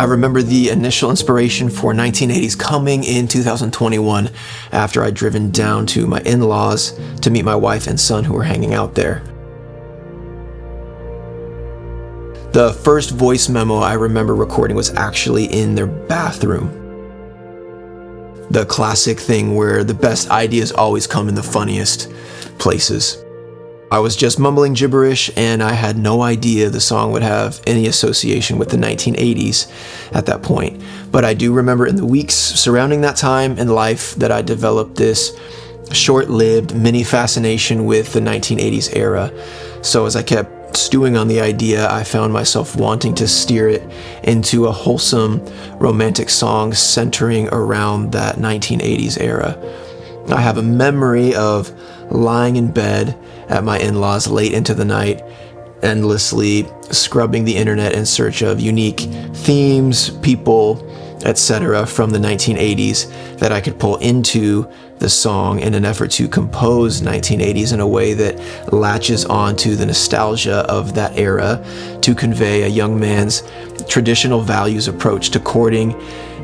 I remember the initial inspiration for 1980s coming in 2021 after I'd driven down to my in-laws to meet my wife and son who were hanging out there. The first voice memo I remember recording was actually in their bathroom. The classic thing where the best ideas always come in the funniest places. I was just mumbling gibberish and I had no idea the song would have any association with the 1980s at that point. But I do remember in the weeks surrounding that time in life that I developed this short-lived mini fascination with the 1980s era. So as I kept stewing on the idea, I found myself wanting to steer it into a wholesome romantic song centering around that 1980s era. I have a memory of lying in bed at my in-laws late into the night, endlessly scrubbing the internet in search of unique themes, people, etc. from the 1980s that I could pull into the song in an effort to compose 1980s in a way that latches onto the nostalgia of that era to convey a young man's traditional values approach to courting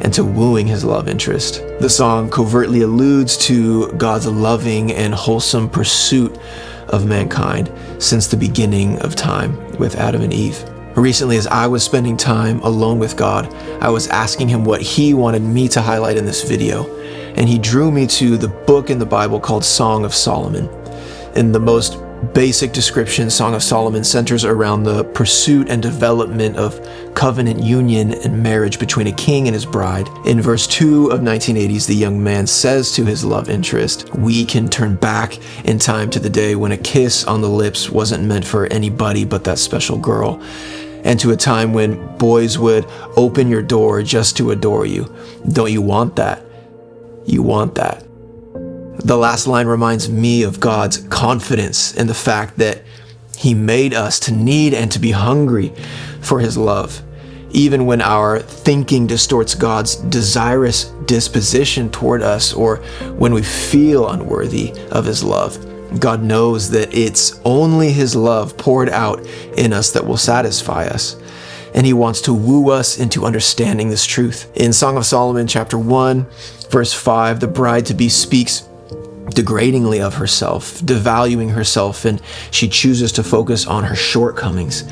and to wooing his love interest. The song covertly alludes to God's loving and wholesome pursuit of mankind since the beginning of time with Adam and Eve. Recently, as I was spending time alone with God, I was asking him what he wanted me to highlight in this video, and he drew me to the book in the Bible called Song of Solomon. In the most basic description, Song of Solomon centers around the pursuit and development of covenant union and marriage between a king and his bride. In verse 2 of 1980s, the young man says to his love interest, "We can turn back in time to the day when a kiss on the lips wasn't meant for anybody but that special girl, and to a time when boys would open your door just to adore you. Don't you want that? You want that." The last line reminds me of God's confidence in the fact that he made us to need and to be hungry for his love. Even when our thinking distorts God's desirous disposition toward us, or when we feel unworthy of his love, God knows that it's only his love poured out in us that will satisfy us. And he wants to woo us into understanding this truth. In Song of Solomon, chapter 1, verse 5, the bride-to-be speaks degradingly of herself, devaluing herself, and she chooses to focus on her shortcomings.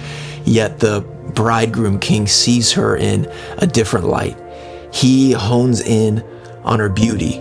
Yet the bridegroom king sees her in a different light. He hones in on her beauty,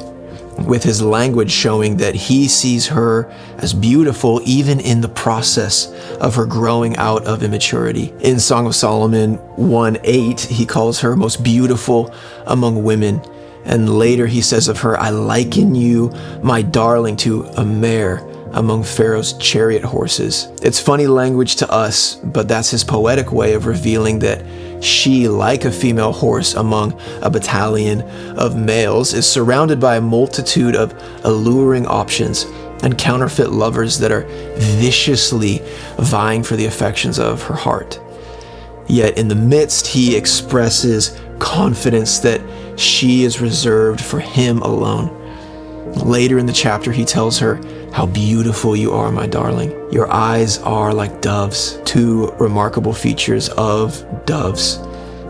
with his language showing that he sees her as beautiful even in the process of her growing out of immaturity. In Song of Solomon 1:8, he calls her most beautiful among women. And later he says of her, "I liken you, my darling, to a mare among Pharaoh's chariot horses." It's funny language to us, but that's his poetic way of revealing that she, like a female horse among a battalion of males, is surrounded by a multitude of alluring options and counterfeit lovers that are viciously vying for the affections of her heart. Yet in the midst, he expresses confidence that she is reserved for him alone. Later in the chapter, he tells her, "How beautiful you are, my darling. Your eyes are like doves." Two remarkable features of doves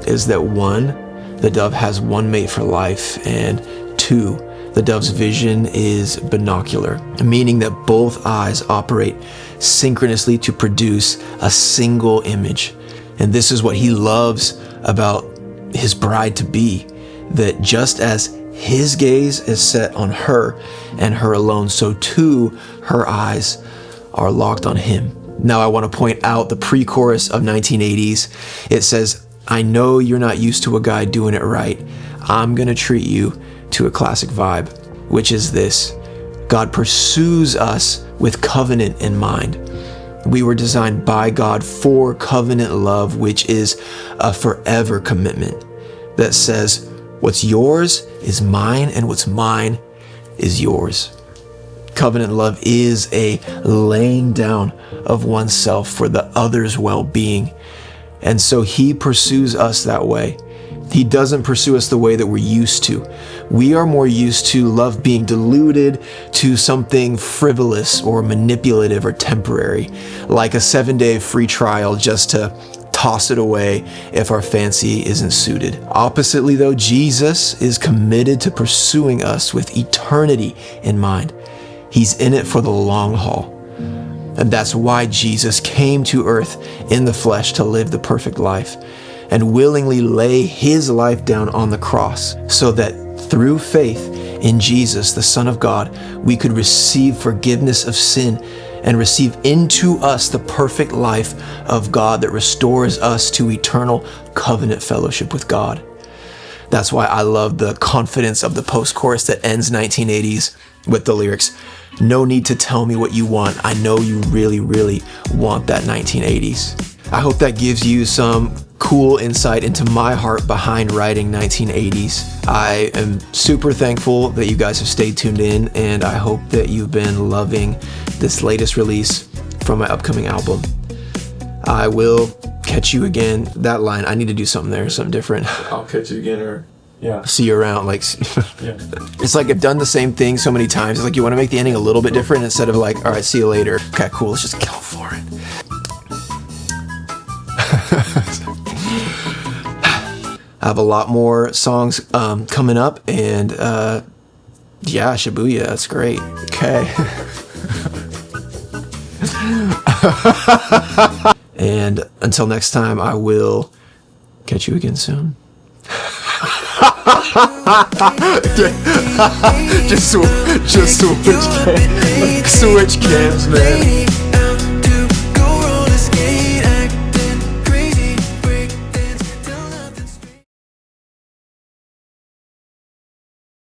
is that one, the dove has one mate for life, and two, the dove's vision is binocular, meaning that both eyes operate synchronously to produce a single image. And this is what he loves about his bride-to-be, that just as his gaze is set on her and her alone, so too her eyes are locked on him. Now I want to point out the pre-chorus of 1980s. It says, "I know you're not used to a guy doing it right. I'm going to treat you to a classic vibe," which is this: God pursues us with covenant in mind. We were designed by God for covenant love, which is a forever commitment that says, what's yours is mine, and what's mine is yours. Covenant love is a laying down of oneself for the other's well-being. And so he pursues us that way. He doesn't pursue us the way that we're used to. We are more used to love being diluted to something frivolous or manipulative or temporary, like a 7-day free trial just to toss it away if our fancy isn't suited. Oppositely though, Jesus is committed to pursuing us with eternity in mind. He's in it for the long haul. And that's why Jesus came to earth in the flesh to live the perfect life and willingly lay his life down on the cross so that through faith in Jesus, the Son of God, we could receive forgiveness of sin and receive into us the perfect life of God that restores us to eternal covenant fellowship with God. That's why I love the confidence of the post-chorus that ends 1980s with the lyrics, "No need to tell me what you want. I know you really, really want that 1980s." I hope that gives you some cool insight into my heart behind writing 1980s. I am super thankful that you guys have stayed tuned in, and I hope that you've been loving this latest release from my upcoming album. I will catch you again. That line, I need to do something there, something different. I'll catch you again, or yeah. See you around. Like, Yeah. It's like I've done the same thing so many times. It's like you want to make the ending a little bit different instead of like, all right, see you later. Okay, cool. Let's just go for it. I have a lot more songs coming up, and yeah, Shibuya, that's great. Okay. And until next time, I will catch you again soon. just switch cams, man.